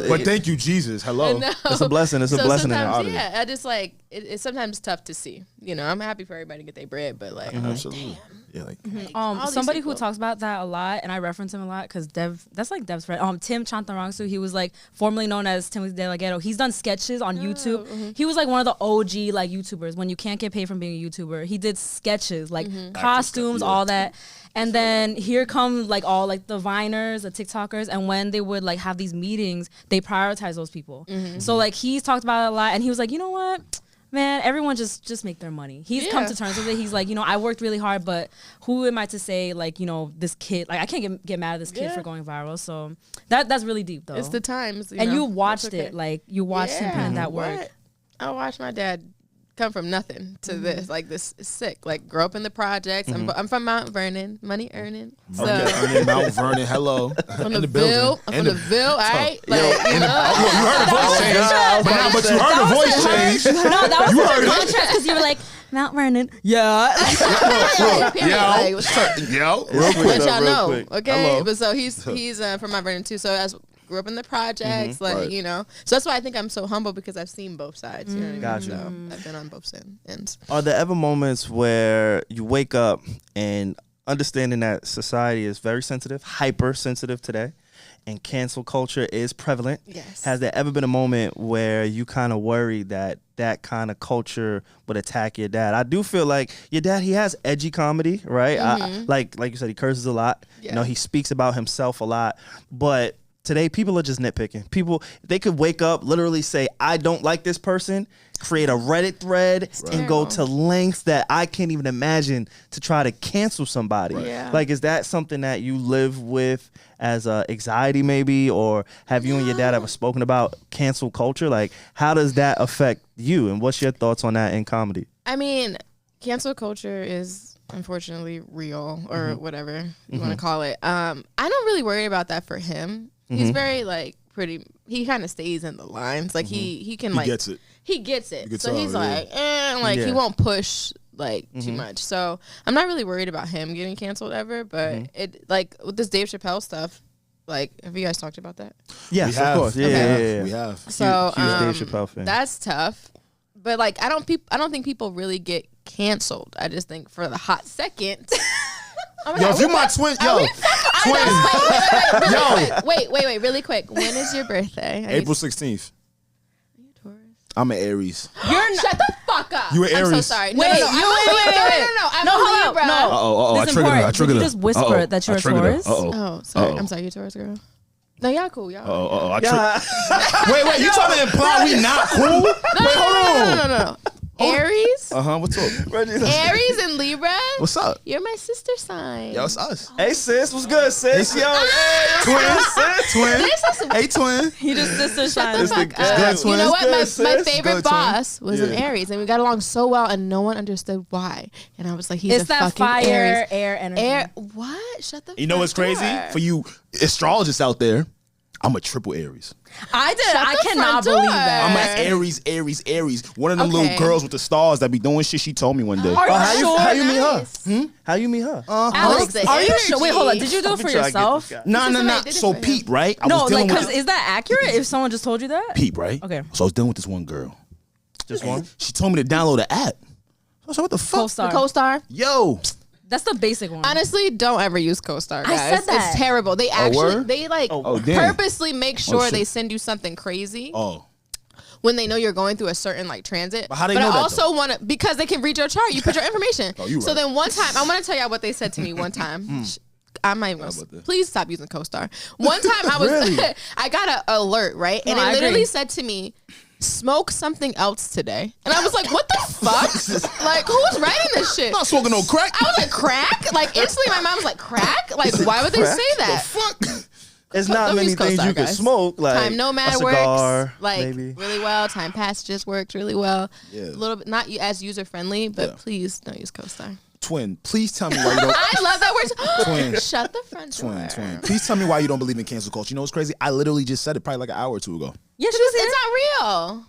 But thank you, Jesus. Hello. It's a blessing. It's a blessing. Yeah, I just like it's sometimes tough to see. You know, I'm happy for everybody to get their bread, but like, Absolutely. Yeah, like somebody who talks about that a lot, and I reference him a lot because that's like Dev's friend. Tim Chantarangsu, he was like formerly known as Timothy De La Ghetto. He's done sketches on YouTube. He was like one of the OG like YouTubers. When you can't get paid from being a YouTuber, he did sketches like costumes, all that. And then here come like all like the Viners, the TikTokers, and when they would like have these meetings, they prioritize those people. So like he's talked about it a lot, and he was like, you know what? Man, everyone just make their money. He's come to terms with it. He's like, you know, I worked really hard, but who am I to say, like, you know, this kid, like, I can't get mad at this kid for going viral. So that's really deep, though. It's the times. You watched it. Like, you watched him put in that work. I watched my dad come from nothing to this. Like, this is sick. Like, grow up in the projects. I'm from Mount Vernon, money earning. So. Okay, Mount Vernon, hello. From the Ville. I'm from the Ville, all right? Like, you heard the voice change. But you heard the voice change. No, that was such a contrast because you were like, Mount Vernon. Yeah. Real quick. Let y'all know, okay? Hello. But so he's from Mount Vernon, too. So as grew up in the projects, you know. So that's why I think I'm so humble because I've seen both sides. You know what I mean? Gotcha. So I've been on both ends. Are there ever moments where you wake up and understanding that society is very sensitive, hypersensitive today, and cancel culture is prevalent? Yes. Has there ever been a moment where you kind of worried that that kind of culture would attack your dad? I do feel like your dad, he has edgy comedy, right? Like you said, he curses a lot. Yeah. You know, he speaks about himself a lot, but today, people are just nitpicking. People, they could wake up, literally say, I don't like this person, create a Reddit thread, and go to lengths that I can't even imagine to try to cancel somebody. Yeah. Like, is that something that you live with as anxiety maybe? Or have you and your dad ever spoken about cancel culture? Like, how does that affect you? And what's your thoughts on that in comedy? I mean, cancel culture is unfortunately real or whatever you want to call it. I don't really worry about that for him. He's very like he kind of stays in the lines. Like he can like he gets it. He gets it. Gets so he's like he won't push like too much. So I'm not really worried about him getting canceled ever, but it like with this Dave Chappelle stuff, like have you guys talked about that? Yes, of course. Yeah. We have. So huge Dave Chappelle fan. That's tough. But like I don't think people really get canceled. I just think for the hot second. Yo, if you my twin, Wait, really quick. When is your birthday? April 16th. Are you Taurus? I'm an Aries. Shut the fuck up. You an Aries? I'm so sorry. Wait, No. I'm a Libra. I triggered her. Did you just whisper that you're a Taurus? Oh, sorry. I'm sorry. You Taurus girl. No, y'all cool. Y'all. Wait. You trying to imply we not cool? Wait, hold on. No. Aries. What's up? Aries and Libra. What's up? You're my sister sign. Yo, it's us. Hey sis, what's good, sis? Yo, twin. Hey, twin. He just sister shine. Shut the fuck up. You know what? My favorite boss was an Aries, and we got along so well, and no one understood why. And I was like, he's it's a that fucking fire, Aries. air energy. What? Shut the fuck up. You know what's crazy? For you astrologists out there, I'm a triple Aries. I cannot believe that. I'm an Aries. One of them little girls with the stars that be doing shit. She told me one day. How you meet her? How you meet her? Alex, are you sure? Wait, hold on. Did you do it for yourself? No. So Pete, right? No, like, because is that accurate if someone just told you that? Pete, right? Okay. So I was dealing with this one girl. Just one? She told me to download an app. I was like, what the fuck? Co-star. The co-star. Yo. That's the basic one. Honestly, don't ever use co-star, guys. I said that. It's terrible. They actually, damn. purposely make sure they send you something crazy. When they know you're going through a certain like transit. But how they know that? I also want to, because they can read your chart. You put your information. You so right. then one time, I'm going to tell y'all what they said to me one time. I'm not even please stop using co-star. One time I was, I got an alert, right? And it literally said to me, smoke something else today. And I was like, what the fuck? Like, who's writing this shit? I'm not smoking no crack. I was like, crack? Like, instantly my mom was like, crack? Like, why would they say that? The fuck? It's not many things you can smoke. Like Time Nomad a cigar, works like maybe. really well. Time Passages works really well. Yeah. A little bit, not as user friendly, but please don't use co-star. Twin, please tell me why you don't. I love that word. Twin. Shut the front door. Twin. Please tell me why you don't believe in cancel culture. You know what's crazy? I literally just said it probably like an hour or two ago. Yeah, she was here. It's not real.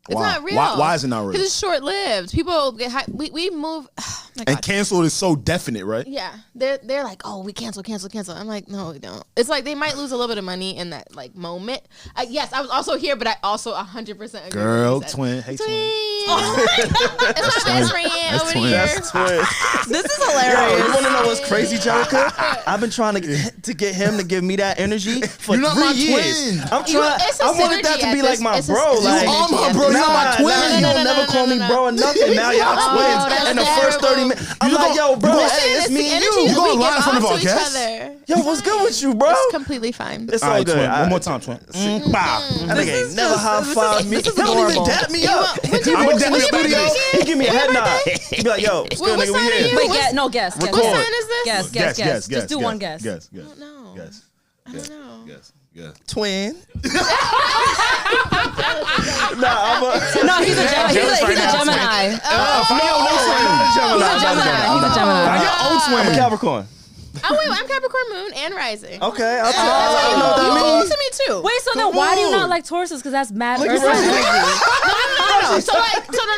It's not real. Why is it not real? Because it's short lived. People get high. We move. Oh my And God. canceled is so definite, right? Yeah, they're like, oh, we cancel. I'm like, no, we don't. It's like they might lose a little bit of money in that like moment. Yes, I was also here, but I also 100% agree. Girl, with what you said. twin, hey twin. It's my best friend over twin. here. That's twin. This is Yo, hilarious. you want to know what's crazy, Jerrica? I've been trying to get him to give me that energy for You're not 3 my years. twin. I'm trying. It's a I wanted that synergy to be at like this- my it's a bro. synergy Like, at are my this bro, you're point. my twin. Nah, you'll never call me bro or nothing. Now y'all twins. that's In the first terrible. 30 minutes, I'm like, yo, bro, We're hey, saying it's the me and energy you. that gonna we lie give in front of off our to each guests? other. Yo, what's good with you, bro? It's completely fine. It's All all right, good. twin. One more time, twin. Bow. That nigga ain't never high five me. He this is don't even adorable. dap me up. When's He your walks in the birthday? studio. When's your He give me a head nod. birthday? He be like, yo, what's good, What nigga? We sign are here. you? Wait, What's- no, guess. What Record. sign is this? Guess. Just do one guess. Guess. I don't know. Guess. I don't know. Guess. Twin. Nah, I'm a. No, he's a Gemini. He's a Gemini. No, I'm He's a Gemini. I got old I'm a twin. Capricorn. Oh wait, I'm Capricorn Moon and Rising. Okay, I'll tell Oh, you know what you that cool means. to me too. Wait, so then why do you not like Tauruses? Because that's mad Look Earth at sign Rising. energy. No. So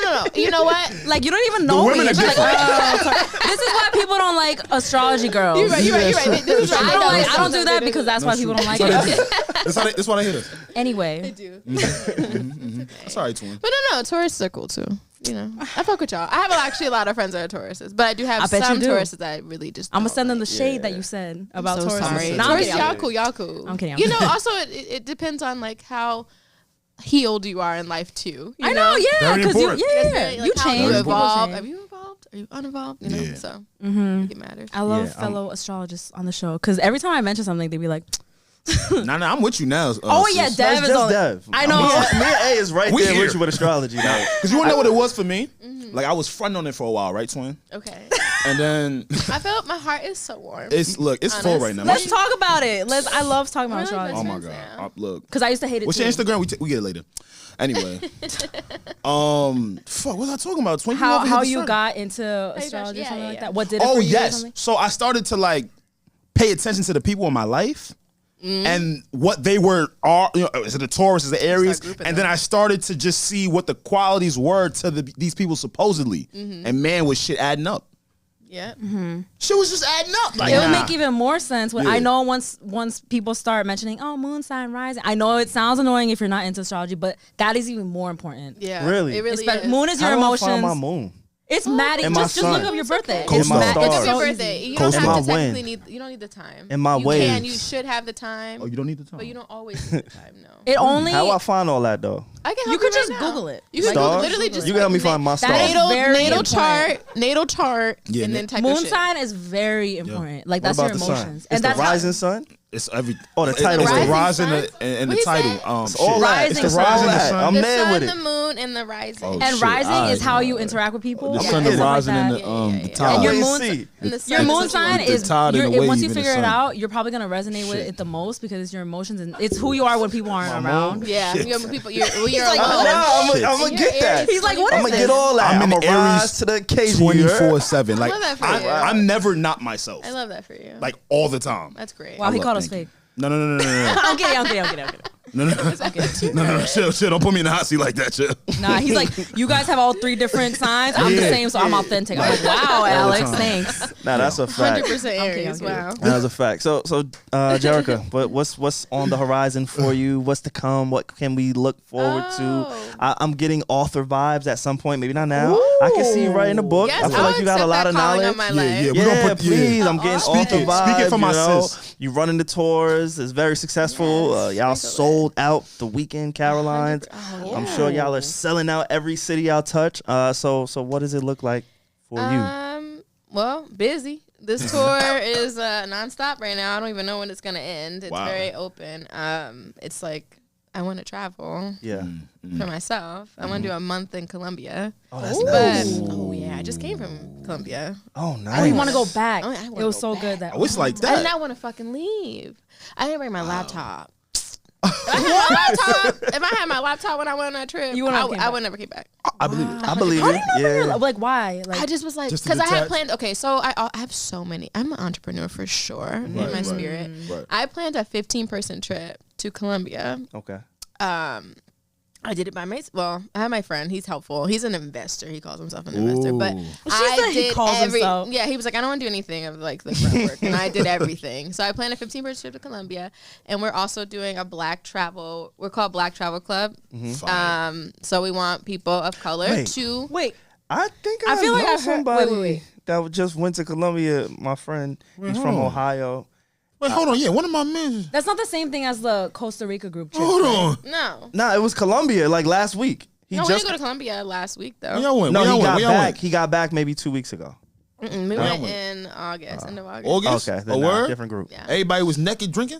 no. You know what? Like you don't even know women me. are It's like, different. this is why people don't like astrology girls. You're right. This is right. I don't do that because that's why people don't like it. That's why they hit us. Anyway, do. Sorry, twin. But no, Tauruses are cool too. You know, I fuck with y'all. I have actually a lot of friends that are Tauruses, but I do have I bet some you do. Tauruses that I really just. I'm gonna don't send them the like. shade that you said about So Tauruses. sorry. No, I'm Taurus, kidding. y'all cool. I'm kidding. You know, also it depends on like how healed you are in life too. You I know, yeah, Very because you, important. you Like, how change. You people evolve. change. Have you evolved? Are you unevolved? You know, Yeah. so it matters. I love Yeah, fellow astrologists on the show because every time I mention something, they be like, Nah, I'm with you now. "Oh yeah, sis. Dev That's is just on." Dev. I know. Me and A is right We there here. with you with astrology now. Because you wanna know what it was for me? Like I was fronting on it for a while, right, twin? Okay. And then I felt my heart is so warm. it's full Honest. right now. Let's talk about it. I love talking about Really? astrology Oh my Friends god. now. Look. because I used to hate it What's too. your Instagram? We get it later. Anyway. Fuck, what was I talking about? Twin, How over here you distracted. got into got- astrology or yeah, something yeah, like yeah. that? What did it Oh for you or yes. something? So I started to like pay attention to the people in my life and what they are. You know, is it the Taurus? Is it Aries? grouping And them. then I started to just see what the qualities were to these people supposedly. And man, was shit adding up. Yeah. Shit was just adding up. Like, It would nah. make even more sense when Yeah. I know once people start mentioning, oh, moon sign rising. I know it sounds annoying if you're not into astrology, but that is even more important. Yeah. Really? It really Espe- is. Moon is your How do I emotions. find my moon? It's mad. And my Just sun. look up your birthday. okay. It's And my mad- stars. it's Look up so your easy. birthday. You Coast don't have Guard. to My technically wind. you don't need the time. And my you waves. can. You should have the time. Oh, you don't need the time. But you don't always need the time. No. It only How do I find all that though? I can you help could right just now. Google it. You can Stars? Google, literally just You can help me find my That stars. is very natal important. natal chart, Yeah, and then type moon your shit. sign is very important. Like What that's your about the sun? emotions, It's and the that's how- rising sun. It's every. Oh, the title. It's the Rising rise and sun? the What he title. said? All Shit. that. It's the Rising rising sun. sun. I'm the mad sun, with the it. moon, and the rising. Oh, and shit. rising Alright, is how you interact with people. The Yeah, sun, the stuff like rising, and that. the Yeah. tide. And your Always moon- see. And the Your sun moon is sign The is tide and the wave once you and the figure it sun. out, you're probably gonna resonate with Shit. it the most because it's your emotions and it's who you are when people aren't around. Yeah, you're people. You're like, alone. I'm gonna You're get that. Aries. He's like, what I'm is gonna this? get all that. I'm I'm in gonna rise Aries to the occasion. you heard? 24/7. Like love that for you. I'm never not myself. I love that for you. Like all the time. That's great. Wow, he love- called us thank fake. No. I'm kidding. No. Chill. Don't put me in the hot seat like that, chill. Nah, he's like, you guys have all three different signs. I'm the Yeah. same, so I'm authentic. I'm like, wow, Alex, time. thanks. Nah, that's a fact. 100% Aries. Okay. Wow. That's a fact. So, Jerrica, but what's on the horizon for you? What's to come? What can we look forward to? I'm getting author vibes at some point. Maybe not now. I can see you writing a book. Yes, I feel I'll like you got a accept lot that of calling knowledge. on my Yeah, life. yeah. Yeah, We're gonna put- please. yeah. I'm getting Speak author it. vibes. Speak it for my you know? sis. You running the tours. It's very successful. Yes, Y'all sprinkle it. sold out the weekend Carolines. Oh, I'm sure y'all are selling out every city y'all touch. So what does it look like for you? Well, busy. This tour is nonstop right now. I don't even know when it's gonna end. It's Wow. very open. It's like I want to travel Yeah. for myself. I want to do a month in Colombia. Oh, that's But nice. oh yeah, I just came from Colombia. Oh, Oh, nice. you want to go back? Oh, I wanna It was go so back. good that Oh, it's like I did that. not want to fucking leave. I didn't bring my laptop. If I had my laptop when I went on that trip, You wouldn't have came I back. would never came back. I believe it. I believe How it. do you never Yeah. like why? Like I just was like, Just to because I had detach? planned. Okay, so I have so many. I'm an entrepreneur for sure in my right. spirit. Right. I planned a 15-person trip to Colombia. Okay. I I did it by myself. Well, I have my friend. He's helpful. He's an investor. He calls himself an investor. But I did himself. Yeah, he was like, I don't want to do anything of like the front work, and I did everything. So I planned a 15-person trip to Colombia, and we're also doing a Black travel. We're called Black Travel Club. So we want people of color to Wait. I think I feel like know I've heard- somebody wait. that just went to Colombia. My friend, he's from Ohio. Wait, hold on. Yeah, one of my men. That's not the same thing as the Costa Rica group trip. Hold on. no. Nah, it was Colombia like last week. We didn't go to Colombia last week though. When y'all went? No, When he y'all got went? When y'all back. went? He got back maybe 2 weeks ago. We went in August, end of August. August? Okay, A then word? different group. Yeah. Everybody was naked drinking?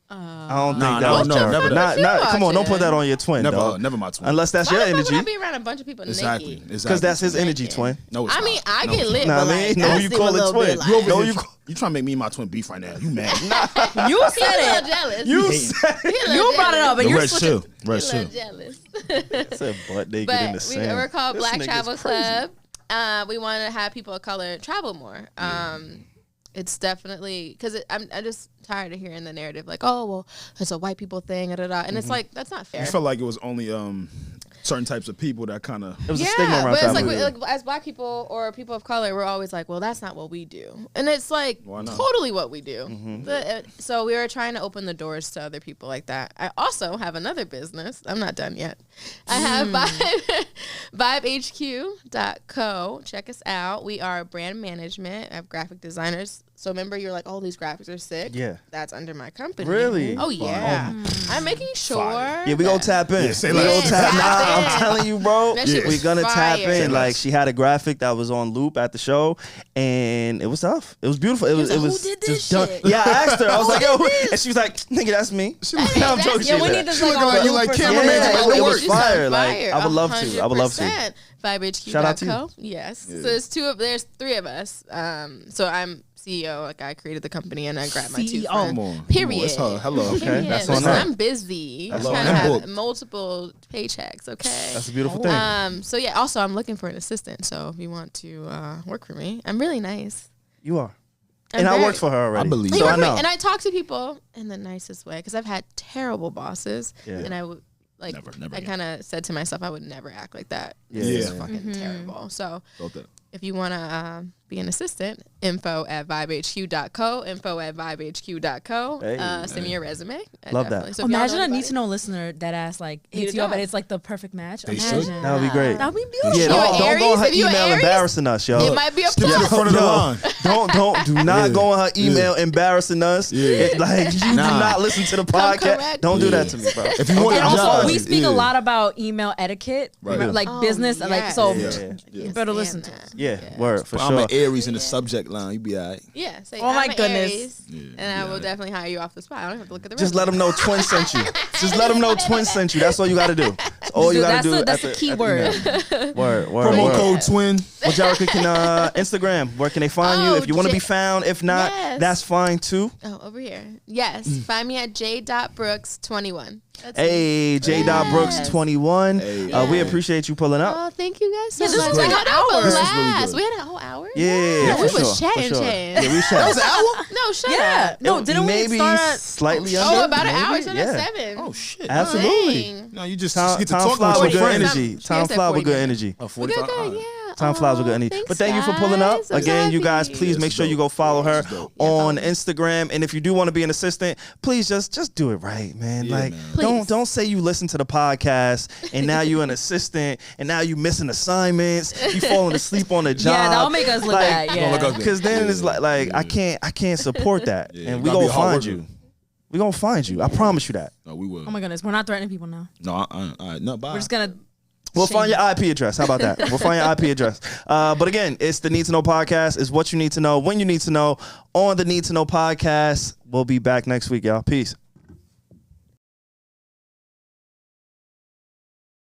I don't Nah, think that was no, true. never that. Not, come on, don't put that on your twin, dog. Never my twin. Unless that's Why your the fuck would I energy. be around a bunch of people Exactly. naked? Because that's his energy, Naked. twin. No, it's I not. mean, I No, get it's lit, Nah, but man, like, no, that you seem call a it little twin. bit like, You over No, here, you- you trying to make me and my twin beef right now. You mad. You He's a said little it. jealous. You He said You brought it up, and The you're red switching. chill. Red He's a chill. little jealous. said butt naked in But the we're sand. called This Black nigga's Travel crazy. Club. We want to have people of color travel more. It's definitely because I'm just tired of hearing the narrative like, oh well, it's a white people thing, and it's like that's not fair. I felt like it was only certain types of people that kind of. It was a stigma around but it's travel. like as Black people or people of color, we're always like, well, that's not what we do, and it's like Why not? totally what we do. So we were trying to open the doors to other people like that. I also have another business. I'm not done yet. I have vibehq.co. Check us out. We are brand management. I have graphic designers. So remember, you're like, oh, these graphics are sick. Yeah. That's under my company. Really? Oh yeah. I'm making sure. Fire. Yeah, we gonna tap in. Yeah, say we less. gonna tap. Yeah, Nah, tap I'm in. telling you, bro. That shit We're was gonna tap fire. in. Say Like less. she had a graphic that was on loop at the show, and it was tough. It was beautiful. It was. like, It was who did this just done. shit? Yeah, I asked her. I was Who like, did yo, this? and she was like, nigga, that's me. No, I'm that's- joking. Yeah, we She need this She like looking on like you loop like or cameraman something. about Yeah, to it work. was fire. Like, I would love to. I would love to. 100%. VibeHQ.co. Shout out to you. Yes. So there's three of us. So I'm CEO. Like I created the company and I grabbed my two CEO. friends. Come on. Period. It's her. Hello. Okay, Period. that's on Listen, her. I'm busy. I'm Hello. trying to I'm have booked. multiple paychecks. Okay. That's a beautiful thing. So yeah. Also, I'm looking for an assistant. So if you want to work for me, I'm really nice. You are. I'm And I very- worked for her already. I believe You So work I for me, know. and I talk to people in the nicest way because I've had terrible bosses, Yeah. and I would like. Never I again. kind of said to myself, I would never act like that. Yeah. This is Yeah. fucking terrible. So Felt that. if you want to be an assistant, info@vibehq.co, info@vibehq.co. Hey. Send me your resume. Love that. So if y'all know Imagine a anybody- need to know listener that ass like Need hits a you up job. and it's like the perfect match. They Imagine. should. That would be great. That would be beautiful. Yeah, You don't an go on Aries? her If you an email Aries, embarrassing us, yo. It might be a Step to the plus. front of the Yo, line. do not Yeah. go on her email embarrassing us. Yeah. Like you do Nah. not listen to the podcast. correct Don't do me. that to me, bro. If you want And a also, job, we speak yeah. a lot about email etiquette, Right. like Oh, business, and like so. yes. Yeah. Yeah. You better listen to us. Yeah, word for I'm sure. an Aries in the subject line. You be all right. Yeah. Say, Oh my I'm an goodness. Aries, Yeah, and I will yeah. definitely hire you off the spot. I don't have to look at the Just resume. let them know Twin sent you. Just let them know Twin sent you. That's all you got to do. That's all you got to do. That's the key word. Word. Promo word. code twin. Well, Jerrica can Instagram. Where can they find you? Oh, If you want to J- be found, if not, Yes. that's fine too. Oh, over here. Yes. Find me at j.brooks21. That's Hey, J.Brooks21. Hey. We appreciate you pulling up. Oh, thank you guys so Yeah, this much. was like We had an a hour. This was really blast. good. We had a whole hour? Yeah, we for was sure, chatting, for sure. chatting. Yeah, we chatted. No, shut Yeah. up. No, didn't we maybe start at? slightly Oh, under? about an hour. maybe? It's Yeah. 7. Oh shit. Absolutely. Dang. No, you just Time get to flies talk with with good your friends. energy. She Time said flies with 40 good minutes. energy. Oh, We're good, 45. good, yeah. Time flies with good energy. Thanks, But thank you for pulling up. guys. I'm Again, you guys, happy. please make sure you go follow her That's dope. on follow me. Instagram. And if you do want to be an assistant, please just do it right, man. Yeah, Like, man. Please. don't say you listen to the podcast and now you're an assistant and now you missing assignments. You falling asleep on the job. Yeah, that'll make us look bad. Don't look Yeah. ugly. Because then it's like Yeah. I can't support that. Yeah, And we gotta be gonna a hard find worker. you. We gonna find you. I promise you that. No, we will. Oh my goodness, we're not threatening people now. No, no, bye. We're just gonna. We'll shame find your you. IP address. How about that? We'll find your IP address. But again, it's the Need to Know podcast. It's what you need to know when you need to know on the Need to Know podcast. We'll be back next week, y'all. Peace.